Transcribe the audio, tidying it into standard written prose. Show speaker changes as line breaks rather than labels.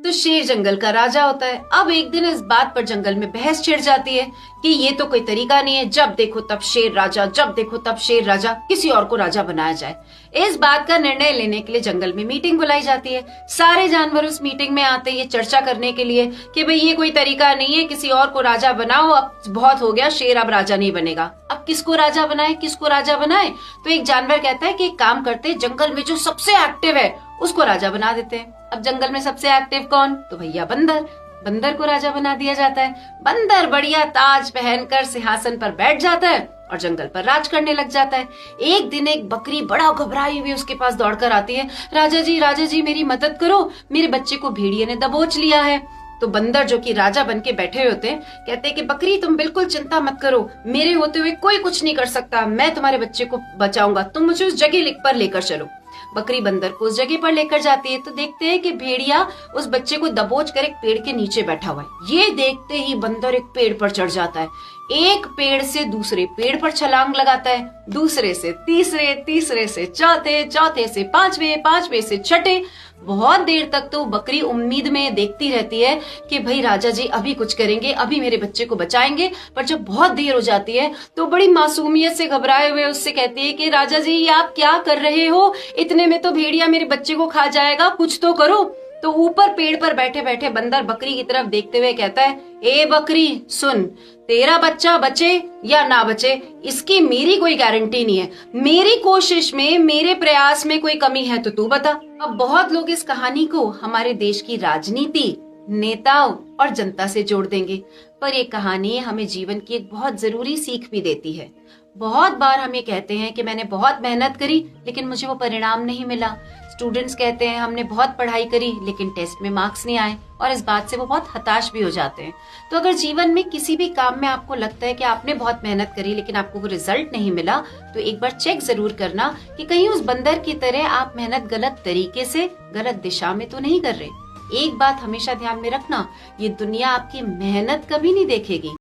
तो शेर जंगल का राजा होता है। अब एक दिन इस बात पर जंगल में बहस छिड़ जाती है कि ये तो कोई तरीका नहीं है, जब देखो तब शेर राजा, जब देखो तब शेर राजा, किसी और को राजा बनाया जाए। इस बात का निर्णय लेने के लिए जंगल में मीटिंग बुलाई जाती है। सारे जानवर उस मीटिंग में आते हैं ये चर्चा करने के लिए कि भाई ये कोई तरीका नहीं है, किसी और को राजा बनाओ, अब बहुत हो गया, शेर अब राजा नहीं बनेगा, अब किसको राजा बनाए, किसको राजा बनाए। तो एक जानवर कहता है कि एक काम करते, जंगल में जो सबसे एक्टिव है उसको राजा बना देते हैं। अब जंगल में सबसे एक्टिव कौन? तो भैया बंदर। बंदर को राजा बना दिया जाता है। बंदर बढ़िया ताज पहनकर सिंहासन पर बैठ जाता है और जंगल पर राज करने लग जाता है। एक दिन एक बकरी बड़ा घबराई हुई उसके पास दौड़कर आती है, राजा जी मेरी मदद करो, मेरे बच्चे को भेड़िए ने दबोच लिया है। तो बंदर जो कि राजा बन के बैठे हुए होते हैं कहते हैं कि बकरी तुम बिल्कुल चिंता मत करो, मेरे होते हुए कोई कुछ नहीं कर सकता, मैं तुम्हारे बच्चे को बचाऊंगा, तुम मुझे उस जगह पर लेकर चलो। बकरी बंदर को उस जगह पर लेकर जाती है तो देखते हैं कि भेड़िया उस बच्चे को दबोच कर एक पेड़ के नीचे बैठा हुआ है। ये देखते ही बंदर एक पेड़ पर चढ़ जाता है, एक पेड़ से दूसरे पेड़ पर छलांग लगाता है, दूसरे से तीसरे, तीसरे से चौथे, चौथे से पांचवे, पांचवे से छठे। बहुत देर तक तो बकरी उम्मीद में देखती रहती है कि भाई राजा जी अभी कुछ करेंगे, अभी मेरे बच्चे को बचाएंगे। पर जब बहुत देर हो जाती है तो बड़ी मासूमियत से घबराए हुए उससे कहती है कि राजा जी ये आप क्या कर रहे हो, इतने में तो भेड़िया मेरे बच्चे को खा जाएगा, कुछ तो करो। तो ऊपर पेड़ पर बैठे बैठे बंदर बकरी की तरफ देखते हुए कहता है, ए बकरी सुन, तेरा बच्चा बचे या ना बचे इसकी मेरी कोई गारंटी नहीं है, मेरी कोशिश में, मेरे प्रयास में कोई कमी है तो तू बता। अब बहुत लोग इस कहानी को हमारे देश की राजनीति, नेताओं और जनता से जोड़ देंगे, पर ये कहानी हमें जीवन की एक बहुत जरूरी सीख भी देती है। बहुत बार हम ये कहते हैं कि मैंने बहुत मेहनत करी लेकिन मुझे वो परिणाम नहीं मिला। स्टूडेंट्स कहते हैं हमने बहुत पढ़ाई करी लेकिन टेस्ट में मार्क्स नहीं आए, और इस बात से वो बहुत हताश भी हो जाते हैं। तो अगर जीवन में किसी भी काम में आपको लगता है कि आपने बहुत मेहनत करी लेकिन आपको वो रिजल्ट नहीं मिला, तो एक बार चेक जरूर करना कि कहीं उस बंदर की तरह आप मेहनत गलत तरीके से, गलत दिशा में तो नहीं कर रहे। एक बात हमेशा ध्यान में रखना, ये दुनिया आपकी मेहनत कभी नहीं देखेगी,